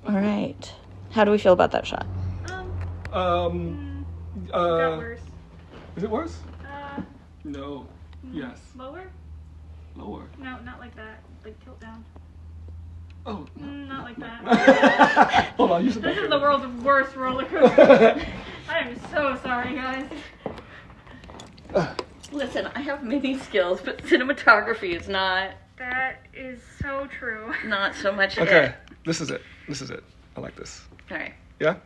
All right. How do we feel about that shot? It got worse. Is it worse? No. Yes. Lower? Lower. No, not like that. Like tilt down. Oh. Not like that. Hold on, you said that. This is the world's worst roller coaster. I am so sorry, guys. Listen, I have many skills, but cinematography is not. That is so true. Not so much. Okay, it. this is it. This is it. I like this. All right. Yeah?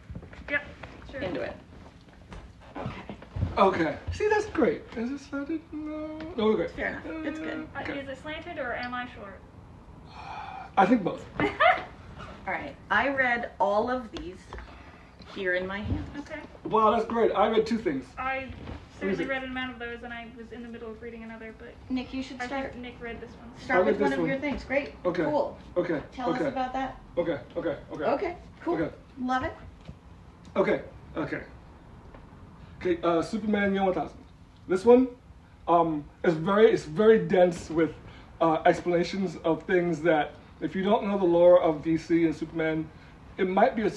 Yep. Sure. Into it. Okay. See, that's great. Is it slanted? No. No, we're good. Fair enough. It's good. Okay. Is it slanted or am I short? I think both. All right. I read all of these here in my hand. Okay. Wow, that's great. I read 2 things. I certainly read an amount of those, and I was in the middle of reading another, but Nick, you should I start. think Nick read this one. Start with this one of one. your things. Great. Okay. Cool. Okay. Tell okay. us about that. Okay. Okay. Okay. Okay. Cool. Okay. Love it. Okay. Okay. Okay. Superman Year 1000. This one, it's very dense with explanations of things that if you don't know the lore of DC and Superman, it might be a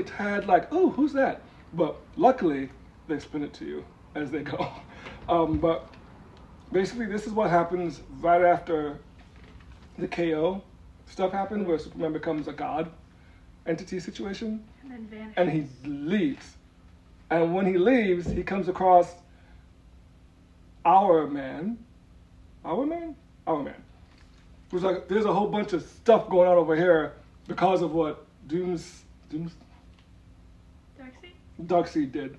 tad like, oh, who's that? But luckily, they explain it to you as they go. But basically, this is what happens right after the KO stuff happened, where Superman becomes a god entity situation, And then vanishes. and he leaves. And when he leaves, he comes across Our Man. Who's like, there's a whole bunch of stuff going on over here because of what Darkseid did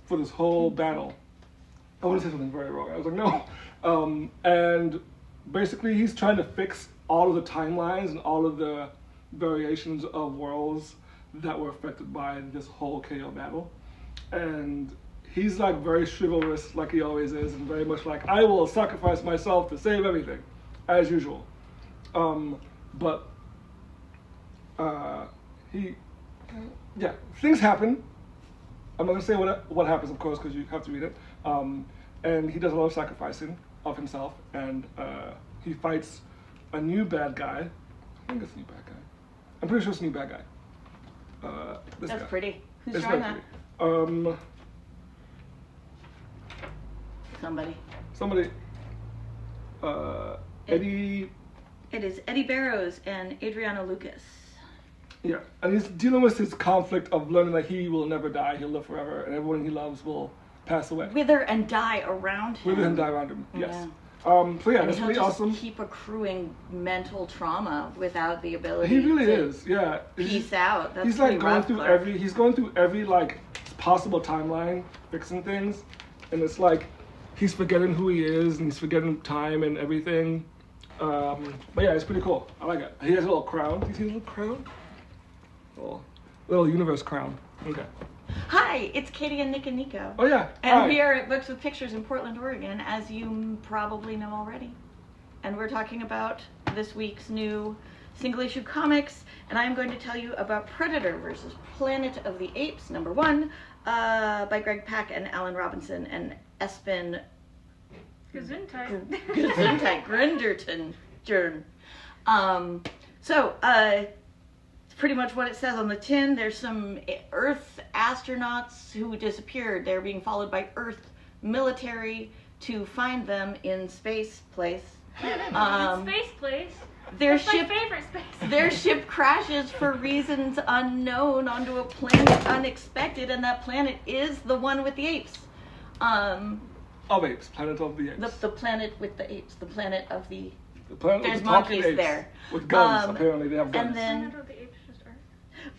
for this whole battle. I want to say something very wrong. I was like, no. And basically, he's trying to fix all of the timelines and all of the variations of worlds that were affected by this whole KO battle. And he's like very chivalrous, like he always is, and very much like, I will sacrifice myself to save everything, as usual. Things happen. I'm not gonna say what happens, of course, because you have to read it. And he does a lot of sacrificing of himself, and he fights a new bad guy. I think it's a new bad guy. I'm pretty sure it's a new bad guy. This That's guy. pretty. Who's It's drawing very that? pretty. Somebody. Eddie. It is Eddie Barrows and Adriano Lucas. Yeah, and he's dealing with his conflict of learning that he will never die, he'll live forever, and everyone he loves will pass away. Wither and die around him. Wither and die around him, yes. Yeah. So yeah, And that's he'll really just awesome. keep accruing mental trauma without the ability He really to is, yeah. peace out. That's He's like pretty rough, Clark. he's going through every like possible timeline, fixing things, and it's like he's forgetting who he is and he's forgetting time and everything. But yeah, it's pretty cool. I like it. He has a little crown. Do you see his little crown? Little universe crown. Okay. Hi, it's Katie and Nick and Nico. Oh yeah. And Hi. we are at Books with Pictures in Portland, Oregon, as you probably know already. And we're talking about this week's new single issue comics, and I'm going to tell you about Predator versus Planet of the Apes, #1, by Greg Pak and Alan Robinson and Espen Gesundheit. Grinderton. It's pretty much what it says on the tin. There's some Earth astronauts who disappeared. They're being followed by Earth military to find them in Space Place. Space Place. Their That's ship, my favorite space. their ship crashes for reasons unknown onto a planet unexpected, and that planet is the one with the apes. Of apes, Planet of the Apes. The planet with the apes. The planet of the... The planet There's with the talking monkeys apes there. with guns. Apparently, they have guns. And then... Planet of the Apes, just Earth.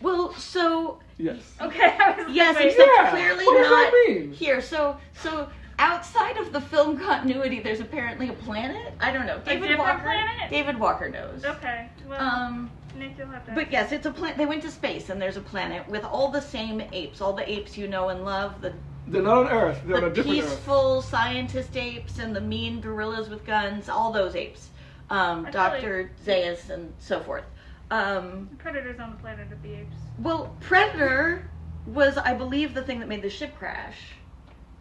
Well, so... Yes. Okay, I was Yes, like, except Yeah, clearly what does not that mean? here. So outside of the film continuity, there's apparently a planet. I don't know. different planet? David Walker knows. Okay, well, Nick, you'll have to... But yes, it's a planet. They went to space, and there's a planet with all the same apes, all the apes you know and love. They're not on Earth. They're on The a different Earth. peaceful scientist apes and the mean gorillas with guns. All those apes. Dr. Zaius and so forth. Predator's on the Planet of the Apes. Well, Predator was, I believe, the thing that made the ship crash.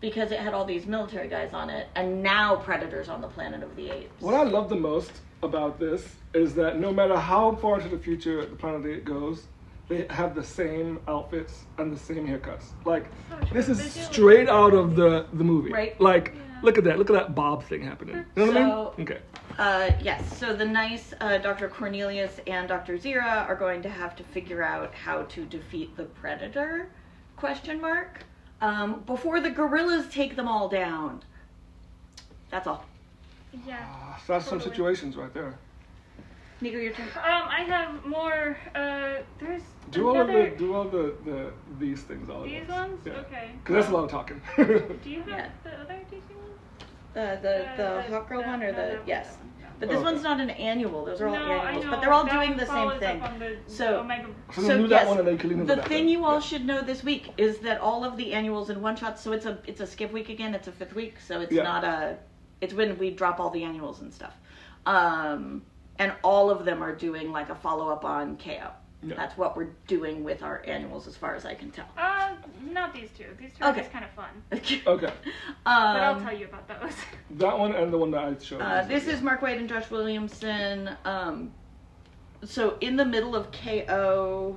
because it had all these military guys on it, and now Predator's on the Planet of the Apes. What I love the most about this is that no matter how far into the future the Planet of the Apes goes, they have the same outfits and the same haircuts. Like, this is straight out of the movie. Right. Like, look at that Bob thing happening. You know what I mean? Okay. Yes, so the nice Dr. Cornelius and Dr. Zira are going to have to figure out how to defeat the Predator, ? Before the gorillas take them all down. That's all. Yeah. So that's some Totally. situations right there. Nico, your turn. I have more. There's Do all another. the these things all at These once. ones? Yeah. Okay. Because that's a lot of talking. Do you have Yeah. the other DC ones? The Hawk Girl one or the... Yes. But this Oh, okay. one's not an annual. Those are all No, I annuals. know. But they're all That doing one the same follows thing. up on the So- Omega. So then do that one and then you can lean into the that thing one. you all Yeah. should know this week is that all of the annuals in one shot, so it's a skip week again, it's a 5th week, so it's Yeah. not a, it's when we drop all the annuals and stuff. And all of them are doing like a follow-up on KO. Yeah. That's what we're doing with our annuals as far as I can tell. Not these two. These two are Okay. just kind of fun. Okay. But I'll tell you about those. That one and the one that I showed. This is Mark Waid and Josh Williamson. So in the middle of KO,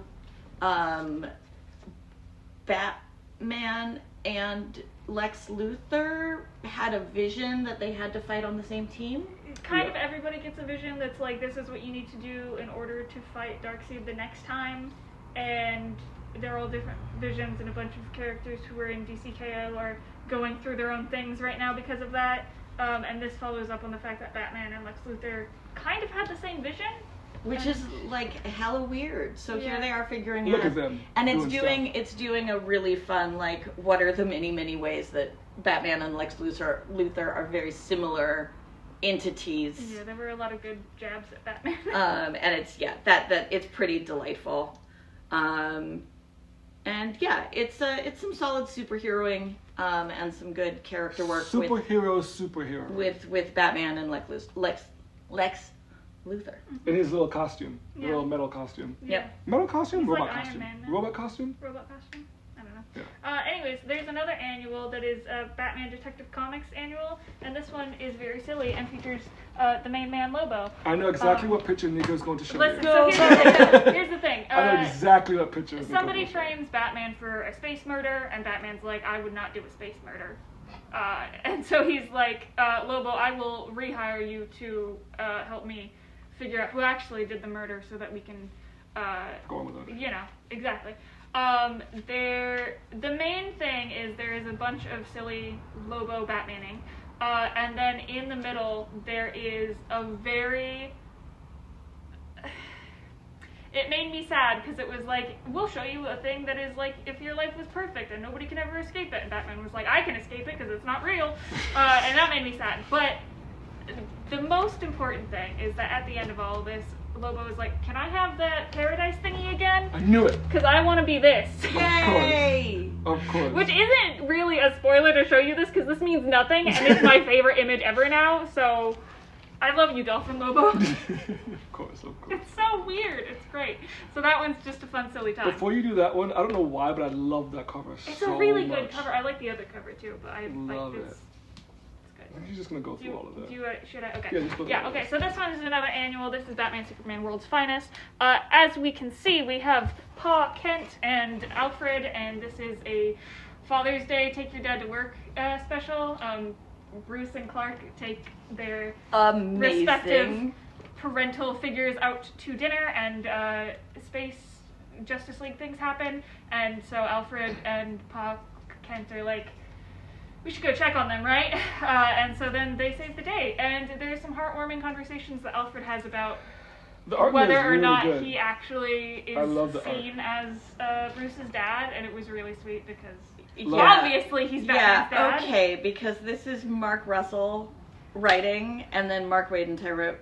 Batman and Lex Luthor had a vision that they had to fight on the same team. Kind of everybody gets a vision that's like, this is what you need to do in order to fight Darkseid the next time. And they're all different visions, and a bunch of characters who are in DCKO are going through their own things right now because of that. And this follows up on the fact that Batman and Lex Luthor kind of had the same vision. Which is like hella weird. So here Yeah. they are figuring Look out, at them and it's doing doing doing a really fun like what are the many ways that Batman and Lex Luthor are very similar entities. Yeah, there were a lot of good jabs at Batman. And it's that it's pretty delightful. And yeah, it's some solid superheroing and some good character work superhero. with Batman and Lex Luthor. In his little costume, the Yeah. little metal costume. Yep. Metal costume, He's robot like Iron costume. Man now. Robot costume. Robot costume? I don't know. Yeah. Anyways, there's another annual that is a Batman Detective Comics annual, and this one is very silly and features the main man Lobo. I know exactly what picture Nico's going to show Listen, you. so here's the thing. I know exactly what picture. Nico's Somebody gonna show you. frames Batman for a space murder, and Batman's like, I would not do a space murder. And so he's like, Lobo, I will rehire you to help me figure out who actually did the murder so that we can, Go on with it. you know, exactly. The main thing is there is a bunch of silly Lobo Batmaning, and then in the middle there is a very... It made me sad because it was like, we'll show you a thing that is like if your life was perfect and nobody can ever escape it. And Batman was like, I can escape it because it's not real. And that made me sad. But the most important thing is that at the end of all of this, Lobo is like, can I have that paradise thingy again? I knew it. Because I want to be this. Yay! Of course. Which isn't really a spoiler to show you this because this means nothing and it's my favorite image ever now. So I love you, Dolphin Lobo. Of course. It's so weird. It's great. So that one's just a fun, silly time. Before you do that one, I don't know why, but I love that cover It's so a really much. good cover. I like the other cover too, but I Love like it. this. It's good. You're just gonna go Do through all of that. should I? Okay. Yeah, just go through Yeah, all of okay, it. so this one is another annual. This is Batman Superman World's Finest. As we can see, we have Pa Kent and Alfred, and this is a Father's Day Take Your Dad to Work special. Bruce and Clark take their respective Amazing. parental figures out to dinner, and Space Justice League things happen, and so Alfred and Pa Kent are like, we should go check on them, right? And so then they save the day, and there's some heartwarming conversations that Alfred has about The art whether is or really not good. he actually I is love the art. seen as Bruce's dad, and it was really sweet because Yeah. obviously he's Batman's dad. Okay, because this is Mark Russell writing, and then Mark Waid and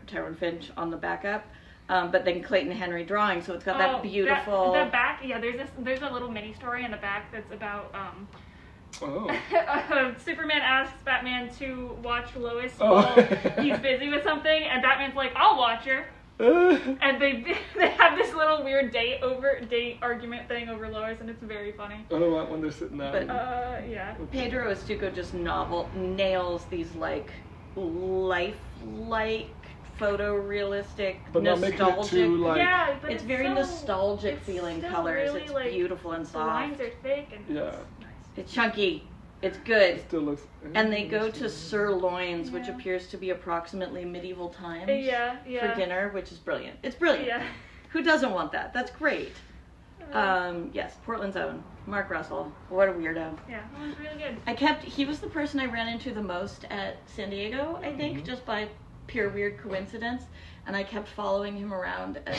Tyrone Finch on the backup, but then Clayton Henry drawing, so it's got that beautiful... The back, yeah, there's a little mini story in the back that's about Oh. Superman asks Batman to watch Lois Oh. while he's busy with something, and Batman's like, I'll watch her. And they have this this little weird date argument thing over Lois, and it's very funny. I don't know when they're sitting there. But- Yeah. Pedro Estuco just nails these like lifelike, photorealistic, But not making it nostalgic. too like. Yeah, but It's very nostalgic it's feeling still colors. really, It's like, beautiful and The lines soft. are thick and Yeah. it's nice. It's chunky. It's good. It still looks. And they go to sirloins, which Yeah. appears to be approximately medieval times Yeah. for dinner, which is brilliant. It's brilliant. Yeah. Who doesn't want that? That's great. Yes, Portland's own Mark Russell. What a weirdo. Yeah, that was really good. He was the person I ran into the most at San Diego, I think, just by pure weird coincidence. And I kept following him around and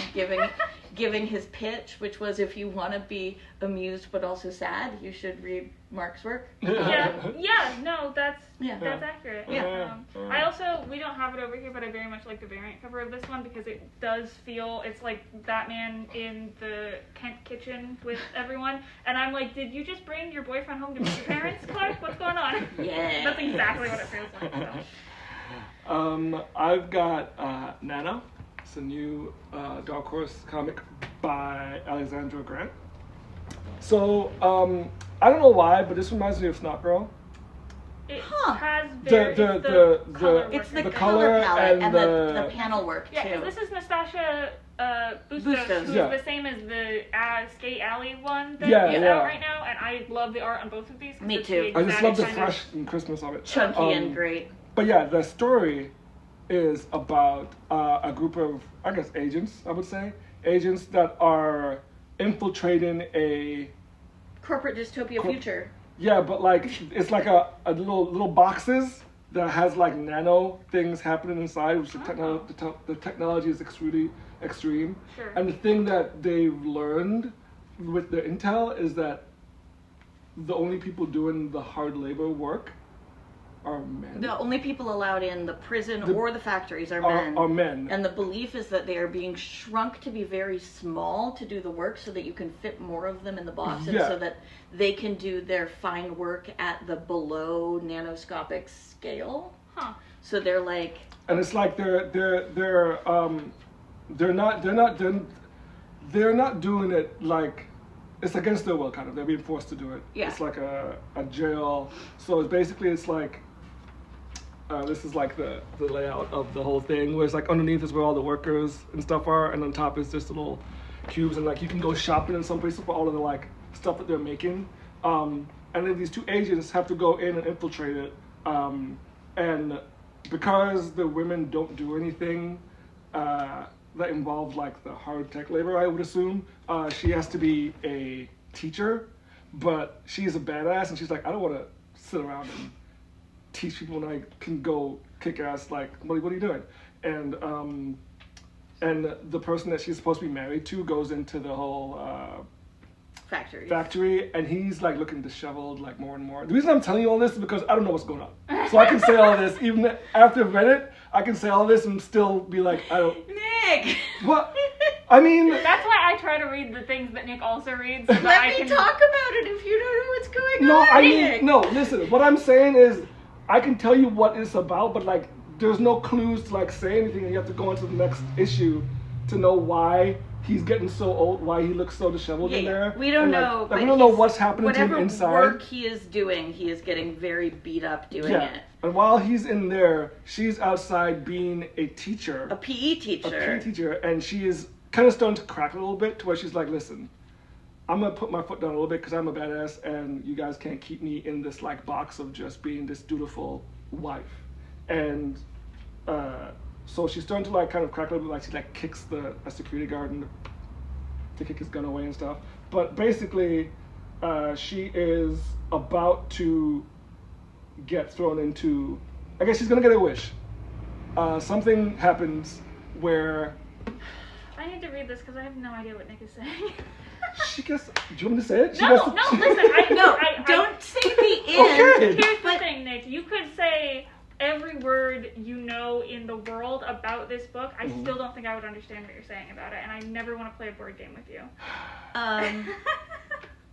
giving his pitch, which was, if you want to be amused but also sad, you should read Mark's work. No, that's Yeah. that's accurate. Yeah. I also, we don't have it over here, but I very much like the variant cover of this one because it does feel, it's like Batman in the Kent kitchen with everyone, and I'm like, did you just bring your boyfriend home to meet your parents, Clark? What's going on? Yeah. That's exactly what it feels like. So. I've got Nana. It's a new Dark Horse comic by Alexandra Grant. So I don't know why, but this reminds me of Snot Girl. It Huh. has The- very, the- it's the- color the- work. It's the The color color palette and and the panel work, Yeah, too. 'cause this is Nastasia Bustos, Bustos. who's Yeah. the same as the Skate Alley one that Yeah, is yeah. out right now, and I love the art on both of these. 'cause Me it's too. the I just exact love the kind of- fresh and Christmas of it. Chunky and great. But yeah, the story is about a group of, I guess, agents, I would say. Agents that are infiltrating a... Corporate dystopia future. Yeah, but like, it's like a little boxes that has like nano things happening inside, which the technology is extreme. Sure. And the thing that they've learned with their intel is that the only people doing the hard labor work are men. The only people allowed in the prison or the factories are Are- men. are men. And the belief is that they are being shrunk to be very small to do the work so that you can fit more of them in the box and Yeah. so that they can do their fine work at the below nanoscopic scale. Huh. So they're like, And it's like they're not doing it like it's against their will, kind of. They're being forced to do it. Yeah. It's like a jail. So it's basically like this is like the layout of the whole thing, where it's like underneath is where all the workers and stuff are, and on top is just little cubes, and like you can go shopping in some places for all of the like stuff that they're making. And then these two agents have to go in and infiltrate it. And because the women don't do anything that involves like the hard tech labor, I would assume, she has to be a teacher, but she's a badass, and she's like, I don't want to sit around and teach people when I can go kick ass. Like, what are you doing? And the person that she's supposed to be married to goes into the whole factory, and he's like looking disheveled like more and more. The reason I'm telling you all this is because I don't know what's going on, so I can say all this even after I've read it. I can say all this and still be like, I don't. Nick! What? I mean, That's why I try to read the things that Nick also reads. So that Let I me can... talk about it if you don't know what's going no, on. I Nick. mean, no. Listen, what I'm saying is, I can tell you what it's about, but like, there's no clues to like say anything, and you have to go into the next issue to know why he's getting so old, why he looks so disheveled in there. We don't And, like, know. like, but we don't know he's- what's happening to him whatever inside. work he is doing, he is getting very beat up doing Yeah. it. And while he's in there, she's outside being a teacher, A PE teacher. and she is kind of starting to crack a little bit to where she's like, listen, I'm gonna put my foot down a little bit because I'm a badass, and you guys can't keep me in this like box of just being this dutiful wife. And so she's starting to like kind of crack a little bit, like she like kicks a security guard to kick his gun away and stuff. But basically, she is about to get thrown into, I guess she's gonna get a wish. Something happens where I need to read this because I have no idea what Nick is saying. she gets. Do you want me to say it? She No, gets- listen. No, I don't say the end. Okay. Here's the But- thing, Nick. You could say every word you know in the world about this book. I still don't think I would understand what you're saying about it, and I never want to play a board game with you.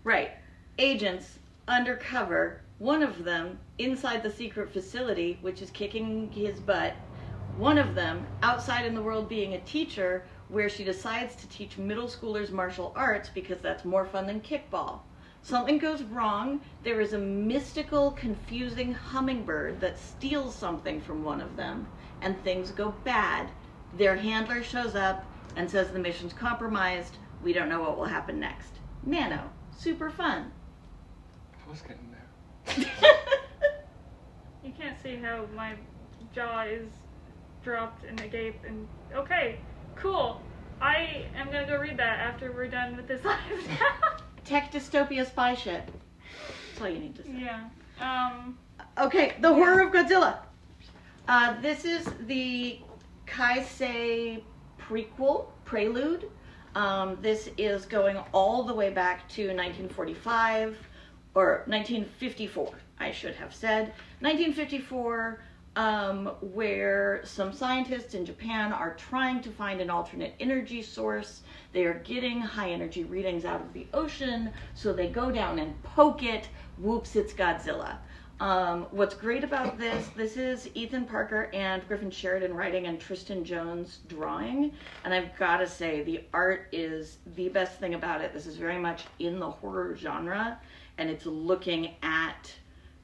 Right. Agents, undercover, one of them inside the secret facility, which is kicking his butt. One of them outside in the world being a teacher, where she decides to teach middle schoolers martial arts because that's more fun than kickball. Something goes wrong. There is a mystical, confusing hummingbird that steals something from one of them, and things go bad. Their handler shows up and says the mission's compromised. We don't know what will happen next. Nano. Super fun. I was getting there. You can't see how my jaw is dropped in a gape and okay, cool. I am gonna go read that after we're done with this live now. Tech dystopia spy shit. That's all you need to say. Yeah. Okay, the horror of Godzilla. This is the Kaisei prelude. This is going all the way back to 1945, or 1954, I should have said. 1954, where some scientists in Japan are trying to find an alternate energy source. They are getting high energy readings out of the ocean, so they go down and poke it. Whoops, it's Godzilla. What's great about this is Ethan Parker and Griffin Sheridan writing and Tristan Jones drawing. And I've got to say, the art is the best thing about it. This is very much in the horror genre, and it's looking at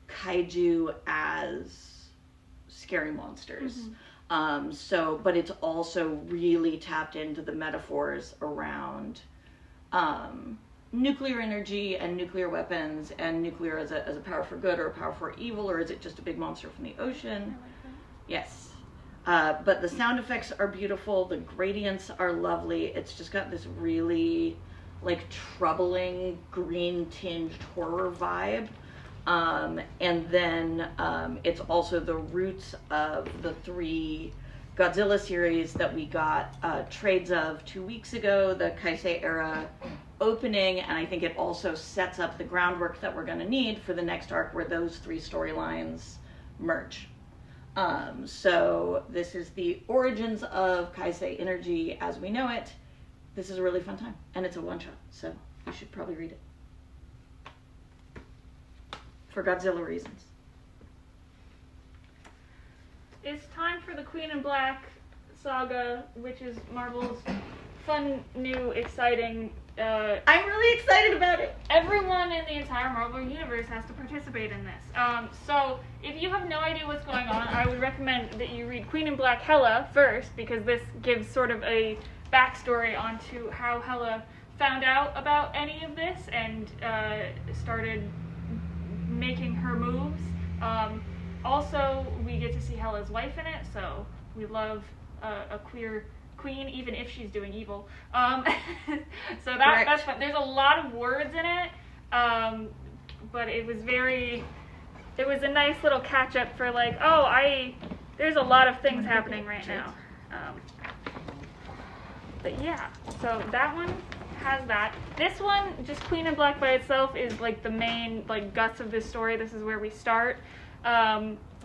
kaiju as scary monsters. Mm-hmm. But it's also really tapped into the metaphors around nuclear energy and nuclear weapons, and nuclear as a power for good or a power for evil, or is it just a big monster from the ocean? Yes. But the sound effects are beautiful. The gradients are lovely. It's just got this really like troubling green tinged horror vibe. And then it's also the roots of the 3 Godzilla series that we got trades of 2 weeks ago, the Kaisei era opening, and I think it also sets up the groundwork that we're going to need for the next arc where those 3 storylines merge. So this is the origins of Kaisei energy as we know it. This is a really fun time, and it's a one-shot, so you should probably read it. For Godzilla reasons. It's time for the Queen in Black saga, which is Marvel's fun, new, exciting... I'm really excited about it! Everyone in the entire Marvel Universe has to participate in this. So, if you have no idea what's going on, I would recommend that you read Queen in Black Hela first, because this gives sort of a backstory onto how Hela found out about any of this and started making her moves. Also, we get to see Hela's wife in it, so we love a queer queen, even if she's doing evil. So that's fun. There's a lot of words in it, but it was a nice little catch up for like, there's a lot of things happening right now. But yeah, so that one has that. This one, just Queen in Black by itself, is like the main like guts of this story. This is where we start.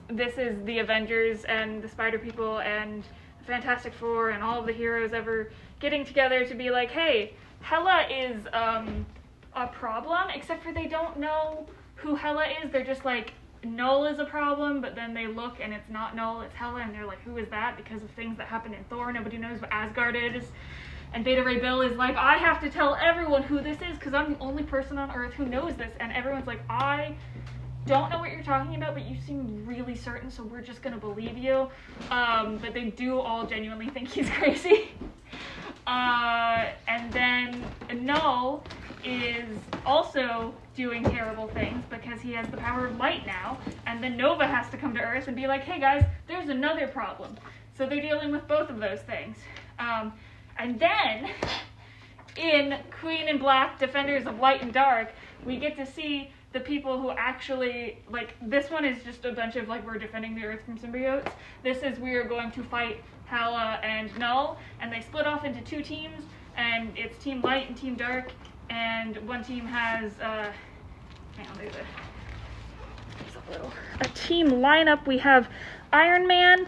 This is the Avengers and the Spider People and the Fantastic Four and all of the heroes ever getting together to be like, hey, Hela is a problem, except for they don't know who Hela is. They're just like, Null is a problem, but then they look and it's not Null, it's Hela, and they're like, who is that? Because of things that happened in Thor, nobody knows what Asgard is. And Beta Ray Bill is like, I have to tell everyone who this is because I'm the only person on Earth who knows this. And everyone's like, I don't know what you're talking about, but you seem really certain, so we're just going to believe you. But they do all genuinely think he's crazy. And then Null is also doing terrible things because he has the power of light now. And then Nova has to come to Earth and be like, hey guys, there's another problem. So they're dealing with both of those things. And then, in Queen in Black, Defenders of Light and Dark, we get to see the people who actually, like, this one is just a bunch of, like, we're defending the Earth from symbiotes. This is we are going to fight Hela and Null, and they split off into 2 teams, and it's Team Light and Team Dark, and one team has, hang on, there's a team lineup. We have Iron Man,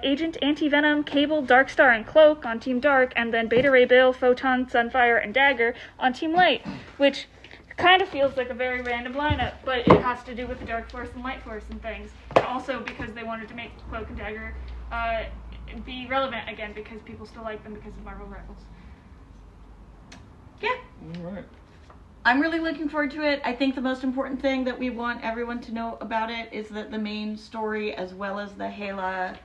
Agent Anti-Venom, Cable, Darkstar, and Cloak on Team Dark, and then Beta Ray Bill, Photon, Sunfire, and Dagger on Team Light, which kind of feels like a very random lineup, but it has to do with the Dark Force and Light Force and things. And also because they wanted to make Cloak and Dagger be relevant again because people still like them because of Marvel Rivals. Yeah. All right. I'm really looking forward to it. I think the most important thing that we want everyone to know about it is that the main story as well as the Hela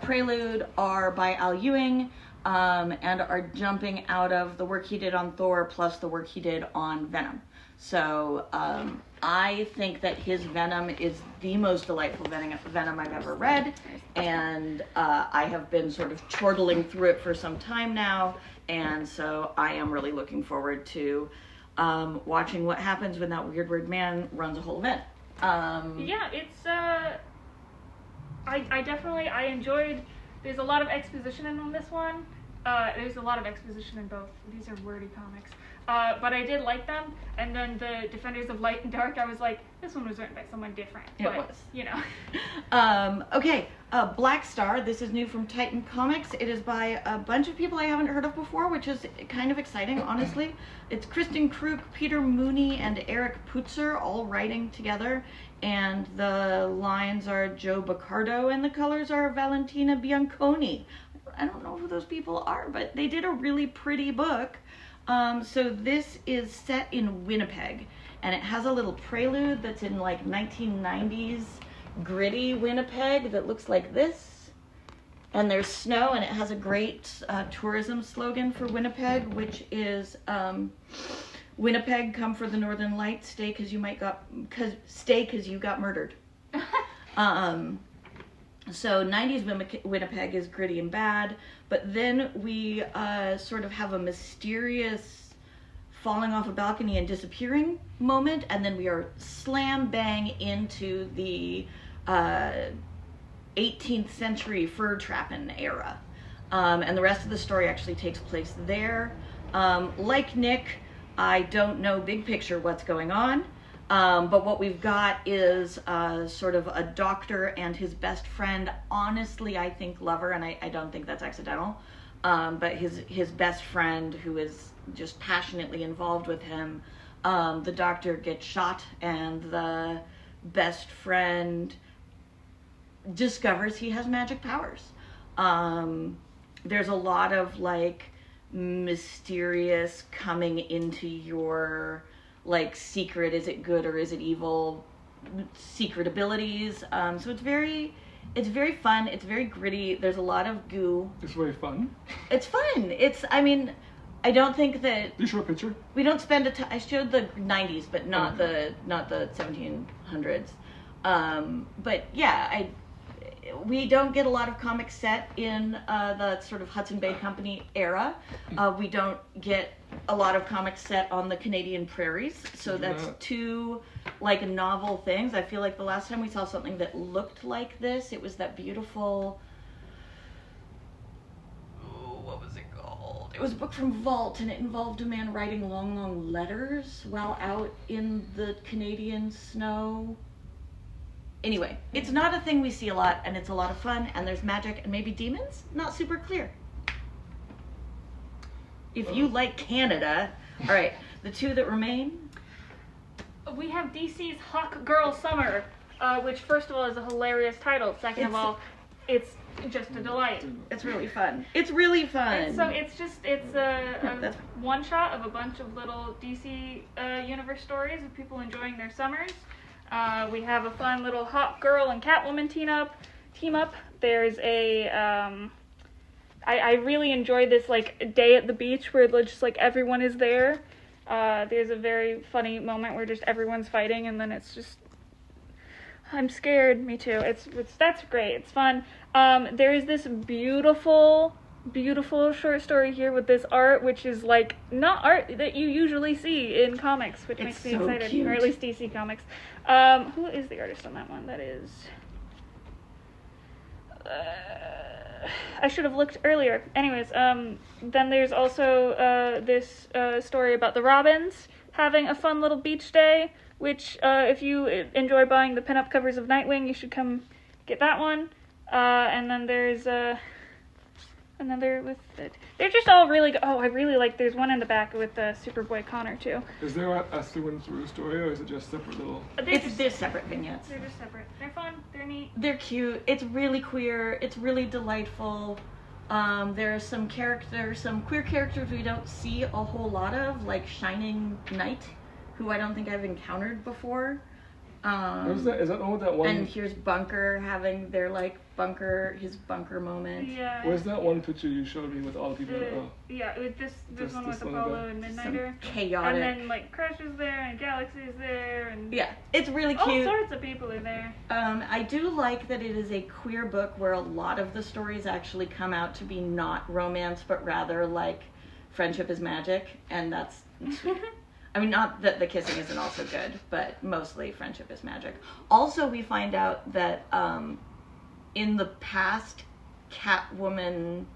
prelude are by Al Ewing and are jumping out of the work he did on Thor plus the work he did on Venom. So I think that his Venom is the most delightful Venom I've ever read, and I have been sort of chortling through it for some time now, and so I am really looking forward to watching what happens when that weird man runs a whole event. Yeah, it's I enjoyed. There's a lot of exposition in this one. There's a lot of exposition in both. These are wordy comics. But I did like them, and then the Defenders of Light and Dark, I was like, this one was written by someone different. It but, was. You know. Okay, Black Star, this is new from Titan Comics. It is by a bunch of people I haven't heard of before, which is kind of exciting, honestly. It's Kristen Kruk, Peter Mooney, and Eric Putzer all writing together, and the lines are Joe Baccardo, and the colors are Valentina Bianconi. I don't know who those people are, but they did a really pretty book. So this is set in Winnipeg, and it has a little prelude that's in like 1990s gritty Winnipeg that looks like this. And there's snow, and it has a great tourism slogan for Winnipeg, which is Winnipeg, come for the Northern Lights, stay 'cause you got murdered. So 90s Winnipeg is gritty and bad, but then we sort of have a mysterious falling off a balcony and disappearing moment, and then we are slam bang into the 18th century fur trapping era. And the rest of the story actually takes place there. Like Nick, I don't know big picture what's going on. But what we've got is sort of a doctor and his best friend, honestly, I think lover, and I don't think that's accidental, but his best friend who is just passionately involved with him. The doctor gets shot, and the best friend discovers he has magic powers. There's a lot of like mysterious coming into your like secret, is it good or is it evil, secret abilities. So it's very fun. It's very gritty. There's a lot of goo. It's very fun. It's fun. I don't think that. Did you show a picture? We don't spend I showed the 90s, but not the 1700s. But yeah, we don't get a lot of comics set in the sort of Hudson Bay Company era. We don't get a lot of comics set on the Canadian prairies. So that's two like novel things. I feel like the last time we saw something that looked like this, it was that beautiful, what was it called? It was a book from Vault, and it involved a man writing long letters while out in the Canadian snow. Anyway, it's not a thing we see a lot, and it's a lot of fun, and there's magic and maybe demons? Not super clear. If you like Canada, all right, the two that remain. We have DC's Hawk Girl Summer, which first of all is a hilarious title. Second of all, it's just a delight. It's really fun. It's really fun. And so it's a one shot of a bunch of little DC universe stories of people enjoying their summers. We have a fun little Hawk Girl and Catwoman team up. There's a I really enjoyed this like day at the beach where just like everyone is there. There's a very funny moment where just everyone's fighting, and then it's just, I'm scared. Me too. That's great. It's fun. There is this beautiful short story here with this art, which is like not art that you usually see in comics, which makes me excited, cute. or at least DC Comics. Who is the artist on that one? That is. I should have looked earlier. Anyways, then there's also this story about the Robins having a fun little beach day, which if you enjoy buying the pinup covers of Nightwing, you should come get that one. And then there's Another with it. They're just all really good. Oh, I really like. There's one in the back with Superboy Connor too. Is there a through and through story, or is it just separate little? They're separate vignettes. They're just separate. They're fun. They're neat. They're cute. It's really queer. It's really delightful. There are some queer characters we don't see a whole lot of, like Shining Knight, who I don't think I've encountered before. Is that that one? And here's Bunker having his bunker moment. Yeah. Where's that one picture you showed me with all the people? Yeah, with this one with one Apollo and Midnighter. Some chaotic. And then like Crush is there and Galaxy is there and yeah, it's really all cute. sorts of people are there. I do like that it is a queer book where a lot of the stories actually come out to be not romance, but rather like friendship is magic, and that's sweet. I mean, not that the kissing isn't also good, but mostly friendship is magic. Also, we find out that in the past, Catwoman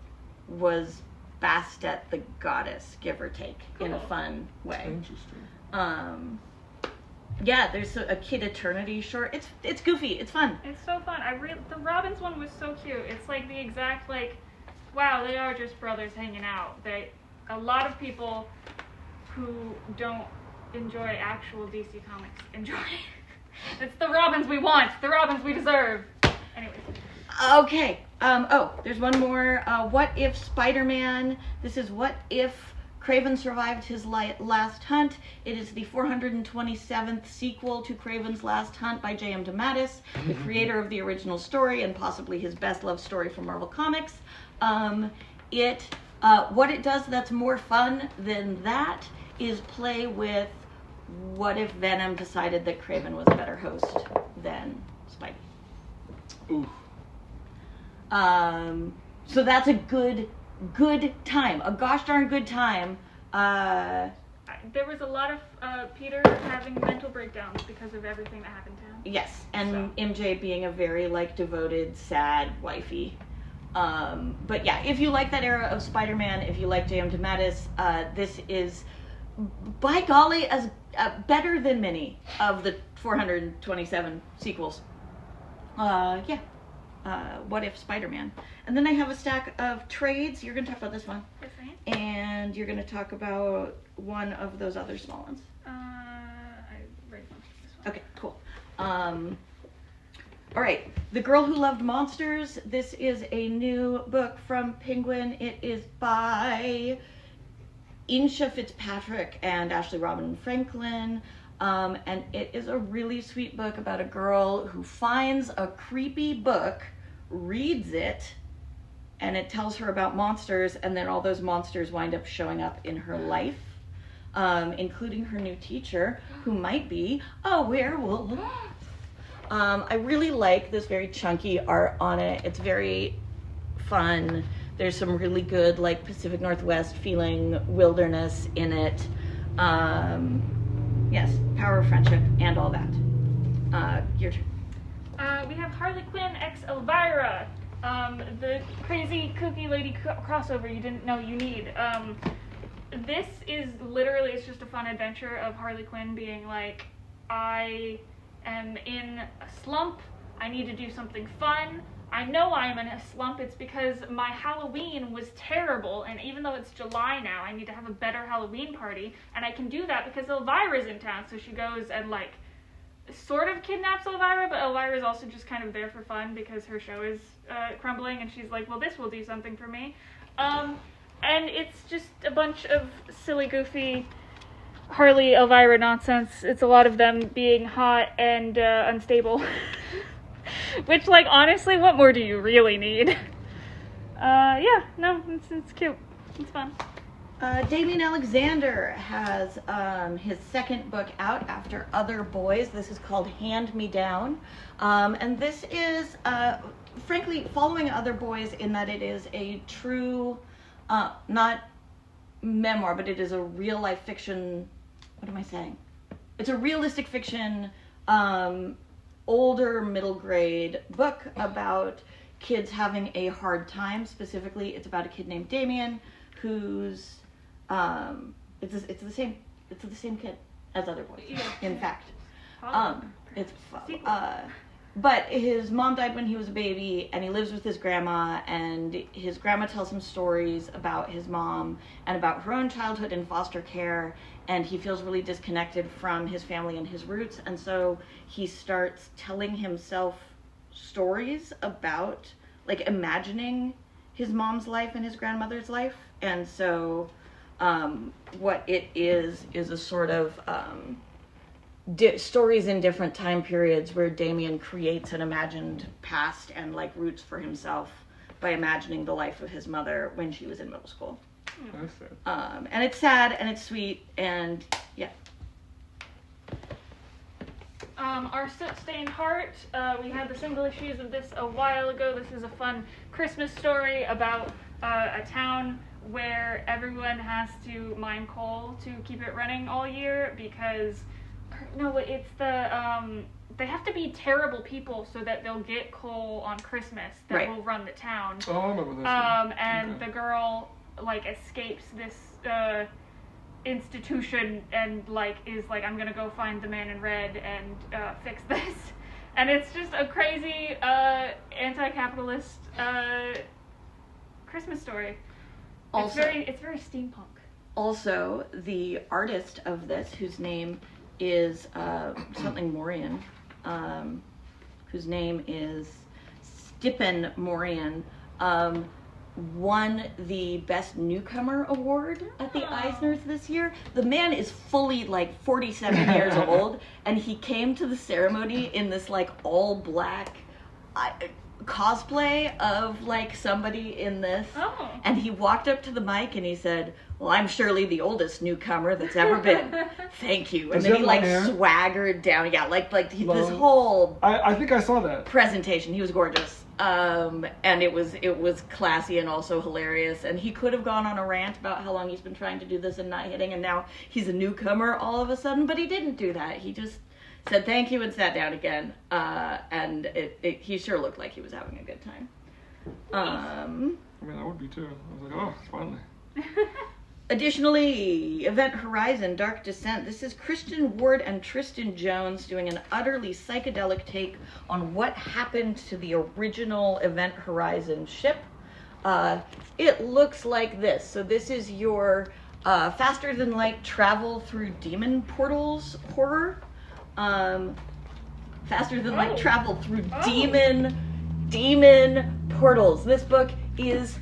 was Bastet the goddess, give or take, in a fun way. Interesting. Yeah, there's a Kid Eternity short. It's goofy. It's fun. It's so fun. The Robins one was so cute. It's like the exact wow, they are just brothers hanging out. A lot of people who don't enjoy actual DC comics enjoy. It's the Robins we want, the Robins we deserve. Anyways. Okay. There's one more. What if Spider-Man? This is What If Kraven Survived His Last Hunt. It is the 427th sequel to Kraven's Last Hunt by J.M. DeMatteis, the creator of the original story and possibly his best loved story from Marvel Comics. What it does that's more fun than that is play with what if Venom decided that Kraven was a better host than Spidey. Ooh. So that's a good time. A gosh darn good time. There was a lot of Peter having mental breakdowns because of everything that happened to him. Yes, and MJ being a very devoted, sad wifey. But yeah, if you like that era of Spider-Man, if you like J.M. DeMatteis, this is, by golly, as better than many of the 427 sequels. What if Spider-Man? And then I have a stack of trades. You're going to talk about this one. Yes, I am. And you're going to talk about one of those other small ones. I read this one. Okay, cool. All right, The Girl Who Loved Monsters. This is a new book from Penguin. It is by Insha Fitzpatrick and Ashley Robin Franklin. And it is a really sweet book about a girl who finds a creepy book, reads it, and it tells her about monsters, and then all those monsters wind up showing up in her life, including her new teacher, who might be a werewolf. I really like this very chunky art on it. It's very fun. There's some really good Pacific Northwest feeling wilderness in it. Yes, power of friendship and all that. Your turn. We have Harley Quinn x Elvira, the crazy kooky lady crossover you didn't know you need. This is literally, it's just a fun adventure of Harley Quinn being like, I am in a slump, I need to do something fun. I know I'm in a slump, it's because my Halloween was terrible, and even though it's July now, I need to have a better Halloween party, and I can do that because Elvira's in town, so she goes and sort of kidnaps Elvira, but Elvira's also just kind of there for fun because her show is crumbling, and she's like, well, this will do something for me. And it's just a bunch of silly, goofy Harley Elvira nonsense. It's a lot of them being hot and unstable. Which, honestly, what more do you really need? It's cute. It's fun. Damien Alexander has his second book out after Other Boys. This is called Hand Me Down. And this is, frankly, following Other Boys in that it is a true, not memoir, but it is a real-life fiction. What am I saying? It's a realistic fiction, older middle grade book about kids having a hard time. Specifically, it's about a kid named Damien who's it's the same kid as Other Boys. Yeah. In fact, it's But his mom died when he was a baby, and he lives with his grandma, and his grandma tells him stories about his mom and about her own childhood in foster care, and he feels really disconnected from his family and his roots, and so he starts telling himself stories about, like, imagining his mom's life and his grandmother's life. And so what it is a sort of stories in different time periods where Damien creates an imagined past and, like, roots for himself by imagining the life of his mother when she was in middle school. That's sad. And it's sad and it's sweet, and yeah. Our Soot-Stained Heart, we had the single issues of this a while ago. This is a fun Christmas story about a town where everyone has to mine coal to keep it running all year because, no, it's the, they have to be terrible people so that they'll get coal on Christmas that Right. will run the town. Oh, I remember this. And Okay. the girl, like, escapes this institution and, like, is like, I'm gonna go find the man in red and fix this. And it's just a crazy anti-capitalist Christmas story. Also- It's very steampunk. Also, the artist of this, whose name is something Morian, whose name is Stippen Morian, won the Best Newcomer Award at the Eisners this year. The man is fully, like, 47 years old, and he came to the ceremony in this, like, all black cosplay of, like, somebody in this. Oh. And he walked up to the mic and he said, "Well, I'm surely the oldest newcomer that's ever been. Thank you." And Does then he he, have like, long hair? swaggered down. Yeah, like this Long- whole I think I saw that. presentation. He was gorgeous. And it was classy and also hilarious. And he could have gone on a rant about how long he's been trying to do this and not hitting, and now he's a newcomer all of a sudden, but he didn't do that. He just said thank you and sat down again. And he sure looked like he was having a good time. I mean, I would be too. I was like, oh, finally. Additionally, Event Horizon Dark Descent. This is Christian Ward and Tristan Jones doing an utterly psychedelic take on what happened to the original Event Horizon ship. It looks like this. So this is your faster than light travel through demon portals horror. Faster than light travel through demon portals. This book is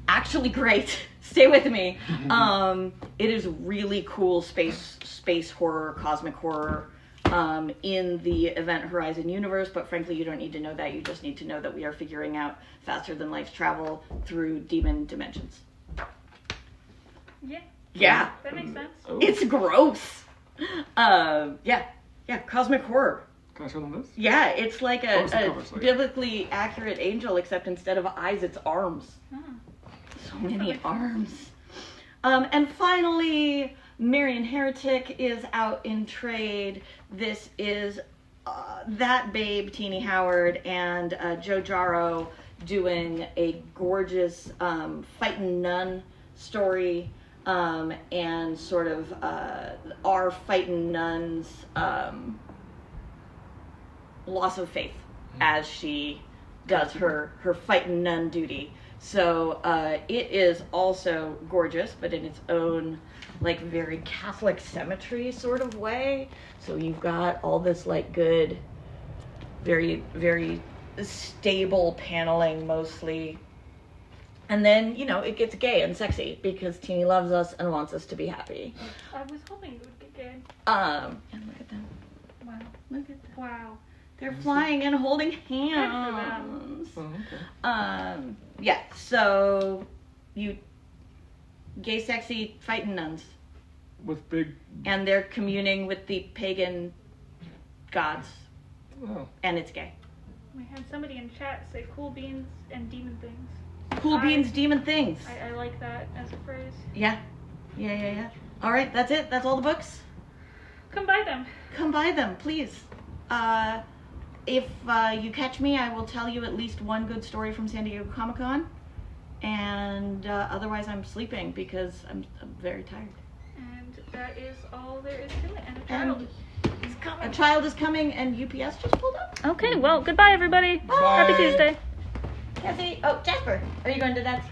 actually great. Stay with me. It is really cool space horror, cosmic horror in the Event Horizon universe, but frankly you don't need to know that. You just need to know that we are figuring out faster than light travel through demon dimensions. Yeah. That makes sense. Oh. It's gross. Yeah, cosmic horror. Can I show them this? Yeah, it's like a What's the cover say? biblically accurate angel, except instead of eyes, it's arms. So many arms. And finally, Marian Heretic is out in trade. This is That Babe, Teenie Howard, and Joe Jarrow doing a gorgeous fightin' nun story, and sort of our fightin' nun's loss of faith as she does her fightin' nun duty. So it is also gorgeous, but in its own, like, very Catholic cemetery sort of way. So you've got all this, like, good, very, very stable paneling mostly. And then, you know, it gets gay and sexy because Teenie loves us and wants us to be happy. I was hoping it would get gay. And look at them. Wow. Look at them. Wow. They're flying and holding them. hands. Oh, okay. Yeah, so you gay sexy fighting nuns. With big. And they're communing with the pagan gods. Oh. And it's gay. We had somebody in chat say cool beans and demon things. Cool beans, demon things. I like that as a phrase. Yeah. All right, that's it. That's all the books. Come buy them. Come buy them, please. If you catch me, I will tell you at least one good story from San Diego Comic-Con. And otherwise I'm sleeping because I'm very tired. And that is all there is to it. And a child. And coming. A child is coming, and UPS just pulled up. Okay, well, goodbye, everybody. Bye. Happy Tuesday. Cassie, oh, Jasper, are you going to Dad's?